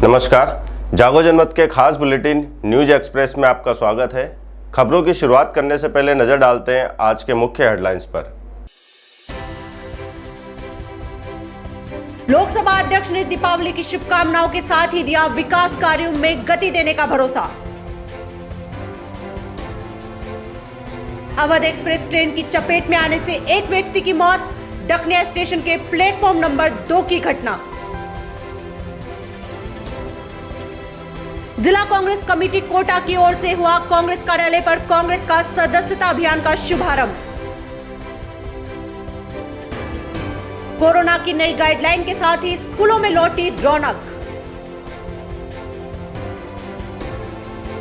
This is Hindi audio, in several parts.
नमस्कार, जागो जनमत के खास बुलेटिन न्यूज एक्सप्रेस में आपका स्वागत है। खबरों की शुरुआत करने से पहले नजर डालते हैं आज के मुख्य हेडलाइंस पर। लोकसभा अध्यक्ष ने दीपावली की शुभकामनाओं के साथ ही दिया विकास कार्यों में गति देने का भरोसा। अवध एक्सप्रेस ट्रेन की चपेट में आने से एक व्यक्ति की मौत, डकनिया स्टेशन के प्लेटफॉर्म नंबर 2 की घटना। जिला कांग्रेस कमेटी कोटा की ओर से हुआ कांग्रेस कार्यालय पर कांग्रेस का सदस्यता अभियान का शुभारंभ। कोरोना की नई गाइडलाइन के साथ ही स्कूलों में लौटी रौनक।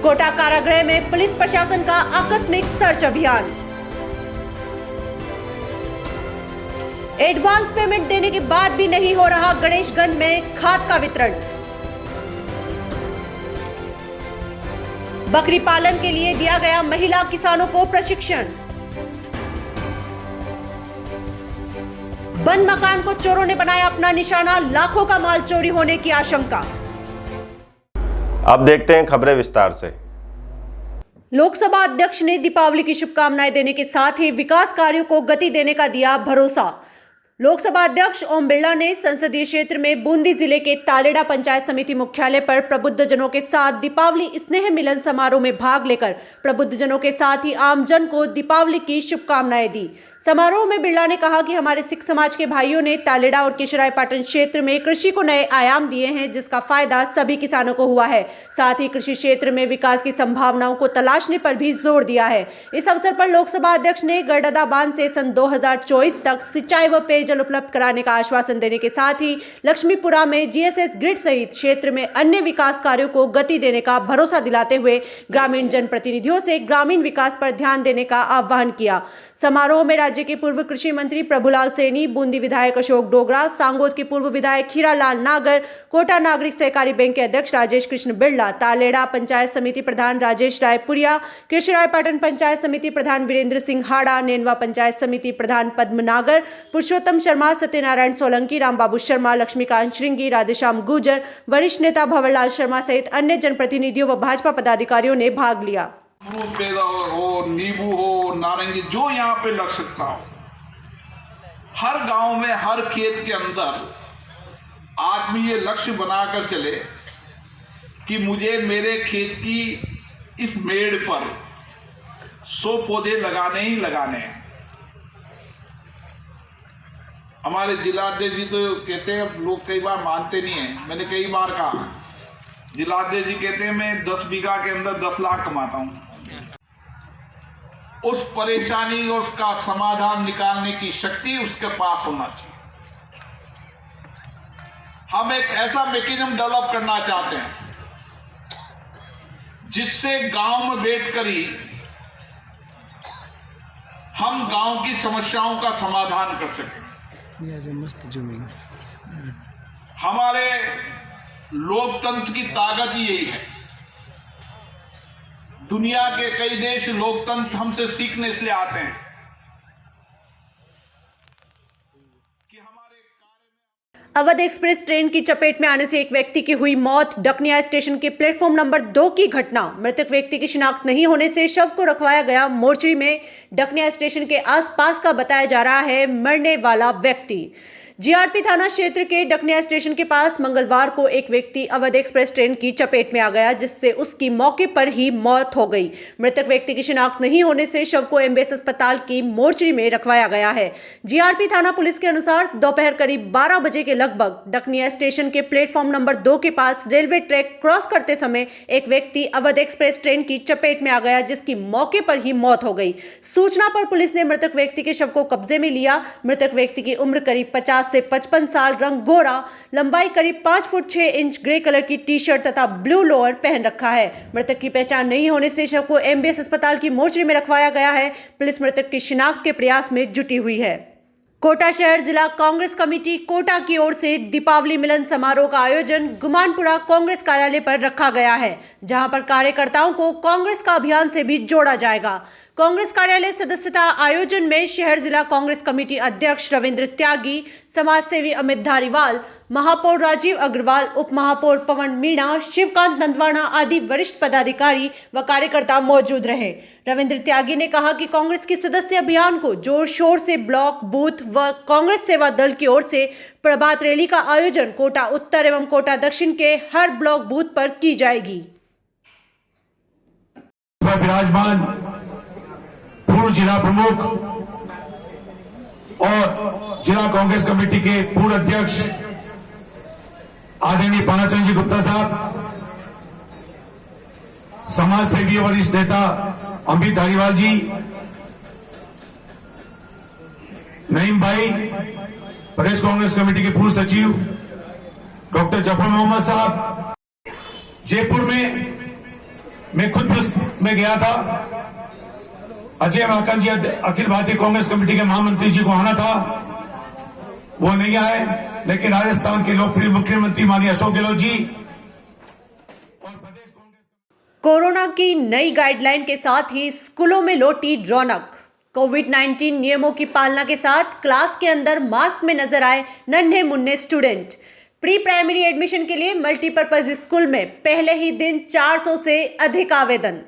कोटा कारागृह में पुलिस प्रशासन का आकस्मिक सर्च अभियान। एडवांस पेमेंट देने के बाद भी नहीं हो रहा गणेशगंज में खाद का वितरण। बकरी पालन के लिए दिया गया महिला किसानों को प्रशिक्षण। बंद मकान को चोरों ने बनाया अपना निशाना, लाखों का माल चोरी होने की आशंका। अब देखते हैं खबरें विस्तार से। लोकसभा अध्यक्ष ने दीपावली की शुभकामनाएं देने के साथ ही विकास कार्यों को गति देने का दिया भरोसा। लोकसभा अध्यक्ष ओम बिरला ने संसदीय क्षेत्र में बूंदी जिले के तालेड़ा पंचायत समिति मुख्यालय पर प्रबुद्धजनों के साथ दीपावली स्नेह मिलन समारोह में भाग लेकर प्रबुद्धजनों के साथ ही आमजन को दीपावली की शुभकामनाएं दी। समारोह में बिरला ने कहा कि हमारे सिख समाज के भाइयों ने तालेड़ा और केशरायपाटन क्षेत्र में कृषि को नए आयाम दिए हैं, जिसका फायदा सभी किसानों को हुआ है। साथ ही कृषि क्षेत्र में विकास की संभावनाओं को तलाशने पर भी जोर दिया है। इस अवसर पर लोकसभा अध्यक्ष ने गडदा बांध से सन 2024 तक सिंचाई व पेयजल उपलब्ध कराने का आश्वासन देने के साथ ही लक्ष्मीपुरा में जीएसएस ग्रिड सहित क्षेत्र में अन्य विकास कार्यों को गति देने का भरोसा दिलाते हुए ग्रामीण जनप्रतिनिधियों से ग्रामीण विकास पर ध्यान देने का आह्वान किया। समारोह में राज्य के पूर्व कृषि मंत्री प्रभुलाल सैनी, बूंदी विधायक अशोक डोगरा, सांगोद के पूर्व विधायक खीरालाल नागर, कोटा नागरिक सहकारी बैंक के अध्यक्ष राजेश कृष्ण बिरला, तालेड़ा पंचायत समिति प्रधान राजेश रायपुरिया, केशरायपाटन पंचायत समिति प्रधान वीरेंद्र सिंह हाड़ा, नेनवा पंचायत समिति प्रधान पद्म नागर, पुरुषोत्तम शर्मा, सत्यनारायण सोलंकी, रामबाबू शर्मा, लक्ष्मीकांत श्रृंगी, राधेश्याम गुर्जर, वरिष्ठ नेता भंवरलाल शर्मा सहित अन्य जनप्रतिनिधियों व भाजपा पदाधिकारियों ने भाग लिया। पैदा हो, नींबू हो, नारंगी, जो यहाँ पे लग सकता हो, हर गांव में हर खेत के अंदर आदमी ये लक्ष्य बनाकर चले कि मुझे मेरे खेत की इस मेड़ पर 100 पौधे लगाने ही लगाने हैं। हमारे जिलाध्यक्ष जी तो कहते हैं, लोग कई बार मानते नहीं हैं, मैंने कई बार कहा, जिलाध्यक्ष जी कहते हैं मैं 10 बीघा के अंदर 10 लाख कमाता हूं। उस परेशानी और उसका समाधान निकालने की शक्ति उसके पास होना चाहिए। हम एक ऐसा मैकेनिज्म डेवलप करना चाहते हैं जिससे गांव में बैठकर ही हम गांव की समस्याओं का समाधान कर सकें। मस्त जमीन। हमारे लोकतंत्र की ताकत ही यही है। दुनिया के कई देश लोकतंत्र हमसे सीखने इसलिए आते हैं कि हमारे कार्य में। अवध एक्सप्रेस ट्रेन की चपेट में आने से एक व्यक्ति की हुई मौत, डकनिया स्टेशन के प्लेटफॉर्म नंबर 2 की घटना। मृतक व्यक्ति की शिनाख्त नहीं होने से शव को रखवाया गया मोर्चरी में। डकनिया स्टेशन के आसपास का बताया जा रहा है मरने वाला व्यक्ति। जीआरपी थाना क्षेत्र के डकनिया स्टेशन के पास मंगलवार को एक व्यक्ति अवध एक्सप्रेस ट्रेन की चपेट में आ गया, जिससे उसकी मौके पर ही मौत हो गई। मृतक व्यक्ति की शिनाख्त नहीं होने से शव को एमबीएस अस्पताल की मोर्चरी में रखवाया गया है। जीआरपी थाना पुलिस के अनुसार दोपहर करीब 12 बजे के लगभग डकनिया स्टेशन के प्लेटफॉर्म नंबर 2 के पास रेलवे ट्रैक क्रॉस करते समय एक व्यक्ति अवध एक्सप्रेस ट्रेन की चपेट में आ गया, जिसकी मौके पर ही मौत हो गई। सूचना पर पुलिस ने मृतक व्यक्ति के शव को कब्जे में लिया। मृतक व्यक्ति की उम्र करीब 50 से 55 साल, रंग गोरा, लंबाई करीब 5 फुट 6 इंच, ग्रे कलर की टी शर्ट तथा ब्लू लोअर पहन रखा है। मृतक की पहचान नहीं होने से शव को एमबीएस अस्पताल की मोर्चरी में रखवाया गया है। पुलिस मृतक की शिनाख्त के प्रयास में जुटी हुई है। कोटा शहर जिला कांग्रेस कमेटी कोटा की ओर से दीपावली मिलन समारोह का आयोजन गुमानपुरा कांग्रेस कार्यालय पर रखा गया है, जहां पर कार्यकर्ताओं को कांग्रेस का अभियान से भी जोड़ा जाएगा। कांग्रेस कार्यालय सदस्यता आयोजन में शहर जिला कांग्रेस कमेटी अध्यक्ष रविंद्र त्यागी, समाज सेवी अमित धारीवाल, महापौर राजीव अग्रवाल, उप महापौर पवन मीणा, शिवकांत नंदवाना आदि वरिष्ठ पदाधिकारी व कार्यकर्ता मौजूद रहे। रविंद्र त्यागी ने कहा कि कांग्रेस की सदस्य अभियान को जोर शोर से ब्लॉक, बूथ व कांग्रेस सेवा दल की ओर से प्रभात रैली का आयोजन कोटा उत्तर एवं कोटा दक्षिण के हर ब्लॉक बूथ पर की जाएगी। विराजमान पूर्व जिला प्रमुख और जिला कांग्रेस कमेटी के पूर्व अध्यक्ष आदरणीय पानाचंद जी गुप्ता साहब, समाज सेवी वरिष्ठ नेता अमित धारीवाल जी, नईम भाई, प्रदेश कांग्रेस कमेटी के पूर्व सचिव डॉक्टर जफर मोहम्मद साहब, जयपुर में मैं खुद में गया था। अजय माकन जी अखिल भारतीय कांग्रेस कमेटी के महामंत्री जी को आना था, वो नहीं आए, लेकिन राजस्थान के लोकप्रिय मुख्यमंत्री माननीय अशोक गहलोत जी और प्रदेश कांग्रेस। कोरोना की नई गाइडलाइन के साथ ही स्कूलों में लौटी रौनक। कोविड-19 नियमों की पालना के साथ क्लास के अंदर मास्क में नजर आए नन्हे मुन्ने स्टूडेंट। प्री प्राइमरी एडमिशन के लिए मल्टीपर्पज स्कूल में पहले ही दिन 400 से अधिक आवेदन।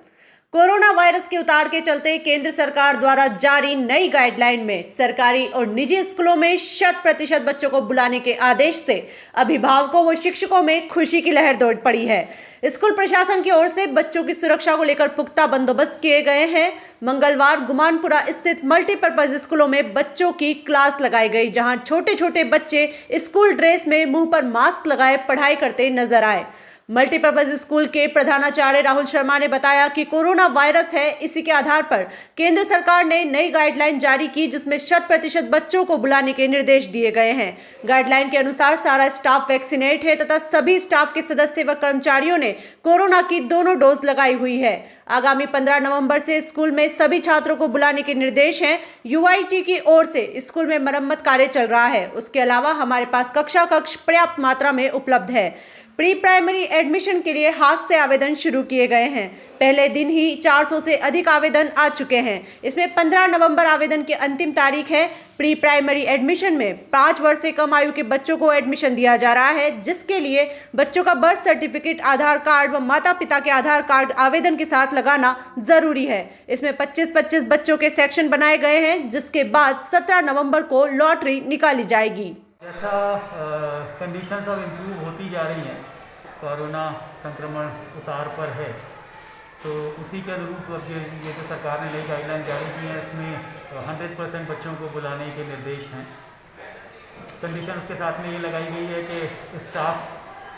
कोरोना वायरस के उतार के चलते केंद्र सरकार द्वारा जारी नई गाइडलाइन में सरकारी और निजी स्कूलों में 100% बच्चों को बुलाने के आदेश से अभिभावकों व शिक्षकों में खुशी की लहर दौड़ पड़ी है। स्कूल प्रशासन की ओर से बच्चों की सुरक्षा को लेकर पुख्ता बंदोबस्त किए गए हैं। मंगलवार गुमानपुरा स्थित मल्टीपर्पज स्कूलों में बच्चों की क्लास लगाई गई, जहां छोटे छोटे बच्चे स्कूल ड्रेस में मुंह पर मास्क लगाए पढ़ाई करते नजर आए। मल्टीपर्पज स्कूल के प्रधानाचार्य राहुल शर्मा ने बताया कि कोरोना वायरस है, इसी के आधार पर केंद्र सरकार ने नई गाइडलाइन जारी की, जिसमें 100% बच्चों को बुलाने के निर्देश दिए गए हैं। गाइडलाइन के अनुसार सारा स्टाफ वैक्सीनेट है तथा सभी स्टाफ के सदस्य व कर्मचारियों ने कोरोना की दोनों डोज लगाई हुई है। आगामी 15 नवंबर से स्कूल में सभी छात्रों को बुलाने के निर्देश हैं। यूआईटी की ओर से स्कूल में मरम्मत कार्य चल रहा है। उसके अलावा हमारे पास कक्ष पर्याप्त मात्रा में उपलब्ध है। प्री प्राइमरी एडमिशन के लिए हाथ से आवेदन शुरू किए गए हैं। पहले दिन ही 400 से अधिक आवेदन आ चुके हैं। इसमें 15 नवंबर आवेदन की अंतिम तारीख है। प्री प्राइमरी एडमिशन में 5 वर्ष से कम आयु के बच्चों को एडमिशन दिया जा रहा है, जिसके लिए बच्चों का बर्थ सर्टिफिकेट, आधार कार्ड व माता पिता के आधार कार्ड आवेदन के साथ लगाना जरूरी है। इसमें 25-25 बच्चों के सेक्शन बनाए गए हैं, जिसके बाद 17 नवंबर को लॉटरी निकाली जाएगी। जैसा कंडीशंस अब इम्प्रूव होती जा रही हैं, कोरोना संक्रमण उतार पर है, तो उसी के अनुरूप अब ये जो सरकार ने नई गाइडलाइन जारी की है, इसमें 100% बच्चों को बुलाने के निर्देश हैं। कंडीशन उसके साथ में ये लगाई गई है कि स्टाफ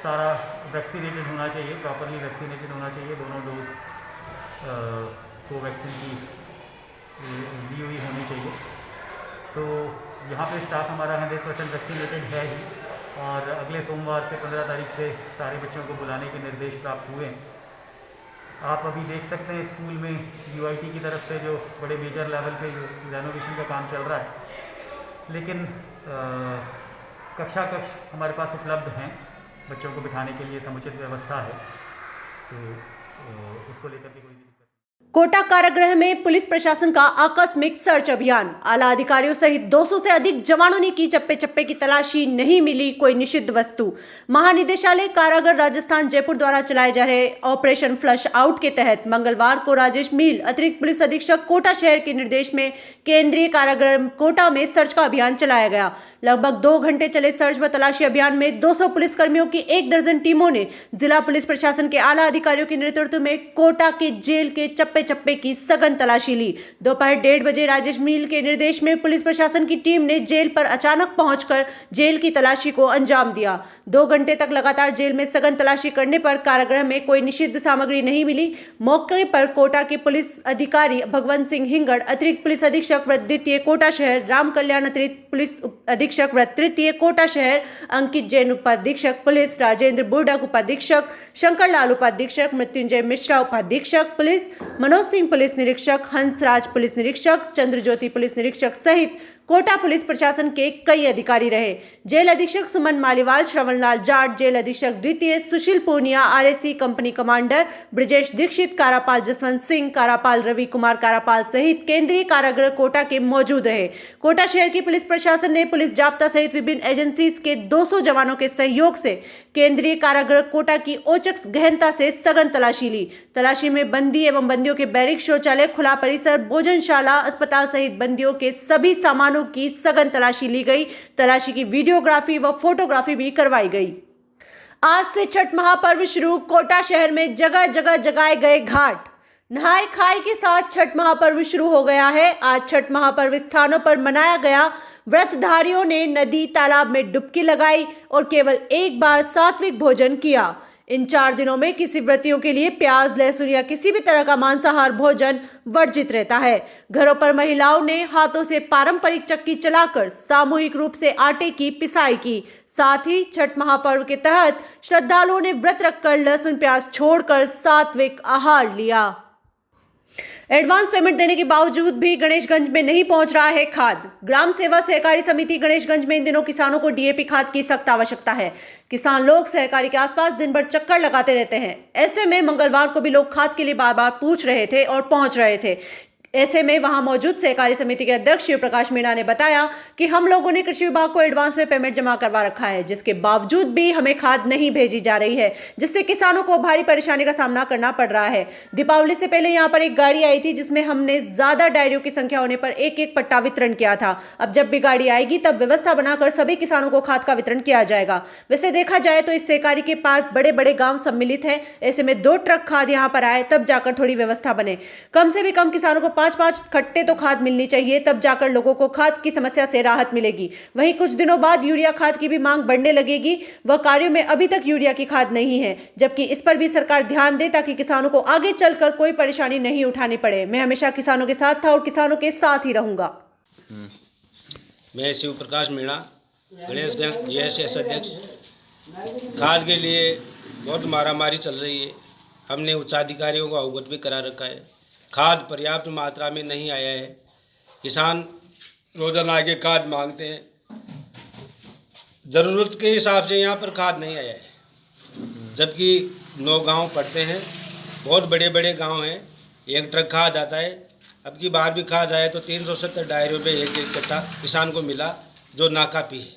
सारा वैक्सीनेटेड होना चाहिए, प्रॉपरली वैक्सीनेटेड होना चाहिए, दोनों डोज कोवैक्सीन की ली हुई होनी चाहिए। तो यहाँ पे स्टाफ हमारा 100% वैक्सीनेटेड है ही, और अगले सोमवार से 15 तारीख से सारे बच्चों को बुलाने के निर्देश प्राप्त हुए हैं। आप अभी देख सकते हैं स्कूल में यूआईटी की तरफ से जो बड़े मेजर लेवल पे जो रेनोवेशन का काम चल रहा है, लेकिन कक्ष हमारे पास उपलब्ध हैं, बच्चों को बिठाने के लिए समुचित व्यवस्था है, तो उसको लेकर के कोई दिक्कत। कोटा कारागृह में पुलिस प्रशासन का आकस्मिक सर्च अभियान। आला अधिकारियों सहित 200 से अधिक जवानों ने की चप्पे चप्पे की तलाशी, नहीं मिली कोई निषिद्ध वस्तु। महानिदेशालय कारागार राजस्थान जयपुर द्वारा चलाए जा रहे ऑपरेशन फ्लश आउट के तहत मंगलवार को राजेश मील, अतिरिक्त पुलिस अधीक्षक कोटा शहर के निर्देश में केंद्रीय कारागार कोटा में सर्च का अभियान चलाया गया। लगभग 2 घंटे चले सर्च व तलाशी अभियान में 200 पुलिसकर्मियों की 1 दर्जन टीमों ने जिला पुलिस प्रशासन के आला अधिकारियों के नेतृत्व में कोटा के जेल के चप्पे की सघन तलाशी ली। दोपहर 1:30 बजे राजेश मील के निर्देश में पुलिस प्रशासन की टीम ने जेल पर अचानक पहुंचकर जेल की तलाशी को अंजाम दिया। 2 घंटे तक लगातार जेल में सघन तलाशी करने पर कारागृह में कोई निषिद्ध सामग्री नहीं मिली। मौके पर कोटा के पुलिस अधिकारी भगवंत सिंह हिंगड़, अतिरिक्त पुलिस अधीक्षक व द्वितीय कोटा शहर, राम कल्याण अतिरिक्त पुलिस अधीक्षक व तृतीय कोटा शहर, अंकित जैन उपाधीक्षक पुलिस, राजेंद्र बुर्डक उपाधीक्षक, शंकर लाल उपाधीक्षक, मृत्युंजय मिश्रा उपाधीक्षक पुलिस, मनोज सिंह पुलिस निरीक्षक, हंसराज पुलिस निरीक्षक, चंद्रज्योति पुलिस निरीक्षक सहित कोटा पुलिस प्रशासन के कई अधिकारी रहे। जेल अधीक्षक सुमन मालीवाल, श्रवण लाल जाट, जेल अधीक्षक द्वितीय Sushil Punia, RSC company commander Brajesh Dikshit, कारापाल जसवंत सिंह, कारापाल रवि कुमार कारापाल सहित केंद्रीय कारागृह कोटा के मौजूद रहे। कोटा शहर की पुलिस प्रशासन ने पुलिस जाब्ता सहित विभिन्न एजेंसी के 200 जवानों के सहयोग से केंद्रीय कारागृह कोटा की औचक गहनता से सघन तलाशी ली। तलाशी में बंदी एवं बंदियों के बैरिक, शौचालय, खुला परिसर, भोजनशाला, अस्पताल सहित बंदियों के सभी सामानों की सघन तलाशी ली गई। तलाशी की वीडियोग्राफी व फोटोग्राफी भी करवाई गई। आज से छठ महापर्व शुरू, कोटा शहर में जगह जगह जगाए गए घाट। नहाय खाए के साथ छठ महापर्व शुरू हो गया है। आज छठ महापर्व स्थानों पर मनाया गया। व्रतधारियों ने नदी तालाब में डुबकी लगाई और केवल एक बार सात्विक भोजन किया। इन 4 दिनों में किसी व्रतियों के लिए प्याज, लहसुन या किसी भी तरह का मांसाहार भोजन वर्जित रहता है। घरों पर महिलाओं ने हाथों से पारंपरिक चक्की चलाकर सामूहिक रूप से आटे की पिसाई की। साथ ही छठ महापर्व के तहत श्रद्धालुओं ने व्रत रखकर लहसुन प्याज छोड़कर सात्विक आहार लिया। एडवांस पेमेंट देने के बावजूद भी गणेशगंज में नहीं पहुंच रहा है खाद। ग्राम सेवा सहकारी समिति गणेशगंज में इन दिनों किसानों को डीएपी खाद की सख्त आवश्यकता है। किसान लोग सहकारी के आसपास दिन भर चक्कर लगाते रहते हैं। ऐसे में मंगलवार को भी लोग खाद के लिए बार बार पूछ रहे थे और पहुंच रहे थे। ऐसे में वहां मौजूद सहकारी समिति के अध्यक्ष शिव प्रकाश मीणा ने बताया कि हम लोगों ने कृषि विभाग को एडवांस में पेमेंट जमा करवा रखा है, जिसके बावजूद भी हमें खाद नहीं भेजी जा रही है, जिससे किसानों को भारी परेशानी का सामना करना पड़ रहा है। दीपावली से पहले यहां पर एक गाड़ी आई थी जिसमें हमने ज्यादा डायरियों की संख्या होने पर एक एक पट्टा वितरण किया था। अब जब भी गाड़ी आएगी तब व्यवस्था बनाकर सभी किसानों को खाद का वितरण किया जाएगा। वैसे देखा जाए तो इस सहकारी के पास बड़े बड़े गाँव सम्मिलित है। ऐसे में 2 ट्रक खाद यहाँ पर आए तब जाकर थोड़ी व्यवस्था बने। कम से भी कम किसानों को 5-5 खट्टे तो खाद मिलनी चाहिए, तब जाकर लोगों को खाद की समस्या से राहत मिलेगी। वहीं कुछ दिनों बाद यूरिया खाद की भी मांग बढ़ने लगेगी। वह कार्यों में अभी तक यूरिया की खाद नहीं है, जबकि इस पर भी सरकार ध्यान दे ताकि किसानों को आगे चलकर कोई परेशानी नहीं उठानी पड़े। मैं हमेशा किसानों के साथ था और किसानों के साथ ही रहूंगा। मैं शिव प्रकाश मीणा, गणेशगंज जेएसएस अध्यक्ष। खाद के लिए बहुत मारामारी चल रही है। हमने उच्चाधिकारियों को अवगत भी करा रखा है। खाद पर्याप्त मात्रा में नहीं आया है। किसान रोजाना आगे खाद मांगते हैं, ज़रूरत के हिसाब से यहाँ पर खाद नहीं आया है। जबकि 9 गांव पड़ते हैं, बहुत बड़े बड़े गांव हैं। 1 ट्रक खाद आता है। अब की बार भी खाद आया तो 370 डायरियों पे एक कट्टा किसान को मिला, जो नाकाफी है।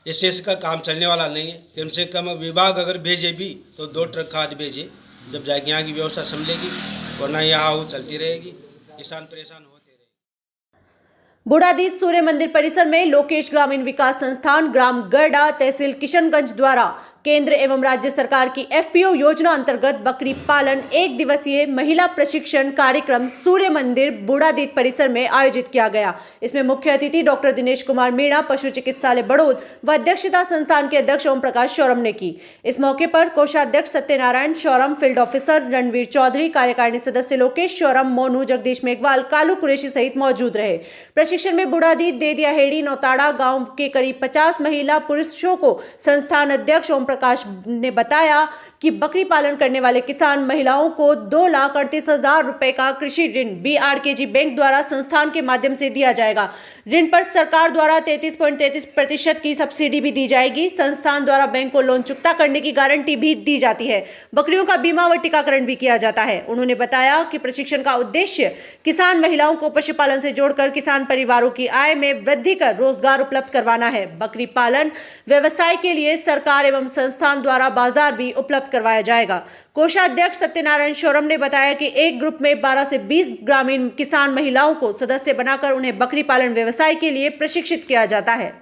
इससे इसका काम चलने वाला नहीं है। कम से कम विभाग अगर भेजे भी तो 2 ट्रक खाद भेजे, जब जाके यहाँ की व्यवस्था संभलेगी, वरना यहाँ चलती रहेगी, किसान परेशान होते रहेंगे। बूढ़ादीद सूर्य मंदिर परिसर में लोकेश ग्रामीण विकास संस्थान, ग्राम गरडा, तहसील किशनगंज द्वारा केंद्र एवं राज्य सरकार की एफपीओ योजना अंतर्गत बकरी पालन 1 दिवसीय महिला प्रशिक्षण कार्यक्रम सूर्य मंदिर बूढ़ादीद परिसर में आयोजित किया गया। इसमें मुख्य अतिथि डॉक्टर दिनेश कुमार मीणा, पशु चिकित्सालय बड़ौद व अध्यक्षता संस्थान के अध्यक्ष ओम प्रकाश शौरम ने की। इस मौके पर कोषाध्यक्ष सत्यनारायण शौरम, फील्ड ऑफिसर रणवीर चौधरी, कार्यकारिणी सदस्य लोकेश शौरम, मोनू, जगदीश मेघवाल, कालू कुरैशी सहित मौजूद रहे। प्रशिक्षण में बूढ़ादीद, देदिया हेड़ी, नौताड़ा गाँव के करीब 50 महिला पुरुषों को संस्थान अध्यक्ष ओम प्रकाश ने बताया कि बकरी पालन करने वाले किसान महिलाओं को 2,38,000 रुपए का कृषि ऋण BRKG बैंक द्वारा संस्थान के माध्यम से दिया जाएगा। ऋण पर सरकार द्वारा 33.33% की सब्सिडी भी दी जाएगी। संस्थान द्वारा बैंक को लोन चुकता करने की गारंटी भी दी जाती है। बकरियों का बीमा व टीकाकरण भी किया जाता है। उन्होंने बताया कि प्रशिक्षण का उद्देश्य किसान महिलाओं को पशुपालन से जोड़कर किसान परिवारों की आय में वृद्धि कर रोजगार उपलब्ध करवाना है। बकरी पालन व्यवसाय के लिए सरकार एवं संस्थान द्वारा बाजार भी उपलब्ध करवाया जाएगा। कोषाध्यक्ष सत्यनारायण शौरम ने बताया कि एक ग्रुप में 12 से 20 ग्रामीण किसान महिलाओं को सदस्य बनाकर उन्हें बकरी पालन व्यवसाय के लिए प्रशिक्षित किया जाता है।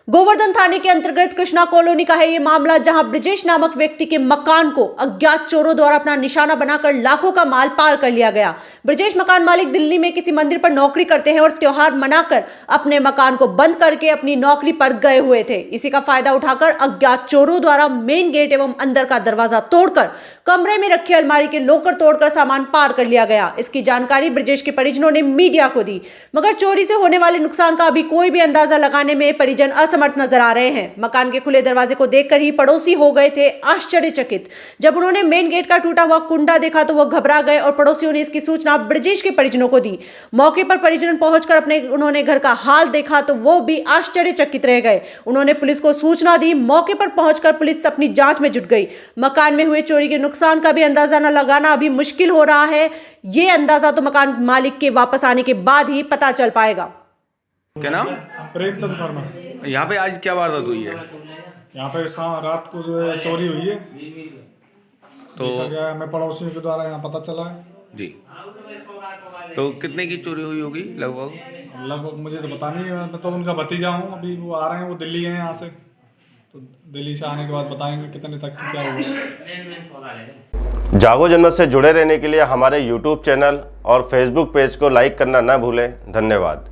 गोवर्धन थाने के अंतर्गत कृष्णा कॉलोनी का है ये मामला, जहां ब्रजेश नामक व्यक्ति के मकान को अज्ञात चोरों द्वारा अपना निशाना बनाकर लाखों का माल पार कर लिया गया। ब्रजेश मकान मालिक दिल्ली में किसी मंदिर पर नौकरी करते हैं और त्योहार मनाकर अपने मकान को बंद करके अपनी नौकरी पर गए हुए थे। इसी का फायदा उठाकर अज्ञात चोरों द्वारा मेन गेट एवं अंदर का दरवाजा तोड़कर कमरे में रखी अलमारी के लॉकर तोड़कर सामान पार कर लिया गया। इसकी जानकारी ब्रजेश के परिजनों ने मीडिया को दी, मगर चोरी से होने वाले नुकसान का अभी कोई भी अंदाजा लगाने में परिजन असमर्थ नजर आ रहे हैं। मकान के खुले दरवाजे को देखकर ही पड़ोसी हो गए थे आश्चर्यचकित। जब उन्होंने मेन गेट का टूटा हुआ कुंडा देखा तो वह घबरा गए और पड़ोसियों ने इसकी सूचना ब्रजेश के परिजनों को दी। मौके पर परिजन पहुंचकर उन्होंने घर का हाल देखा तो वो भी आश्चर्यचकित रह गए। उन्होंने पुलिस को सूचना दी। मौके पर पहुंचकर पुलिस अपनी जांच में जुट गई। मकान में हुए चोरी के नुकसान का भी अंदाजा न लगाना अभी मुश्किल हो रहा है। ये अंदाजा तो मकान मालिक के वापस आने के बाद ही पता चल पाएगा। क्या नाम? प्रेमचंद शर्मा। यहाँ पे आज क्या वारदात हुई है? यहाँ पे रात को जो है चोरी हुई है, तो गया मैं पड़ोसियों के द्वारा यहाँ पता चला है जी। तो कितने की चोरी हुई होगी लगभग? लगभग मुझे तो पता नहीं है, मैं तो उनका भतीजा हूँ। अभी वो आ रहे हैं, वो दिल्ली हैं यहाँ से, तो दिल्ली से आने के बाद बताएंगे कितने तक की क्या हुआ। जागो जनमत से जुड़े रहने के लिए हमारे YouTube चैनल और Facebook पेज को लाइक करना ना भूलें। धन्यवाद।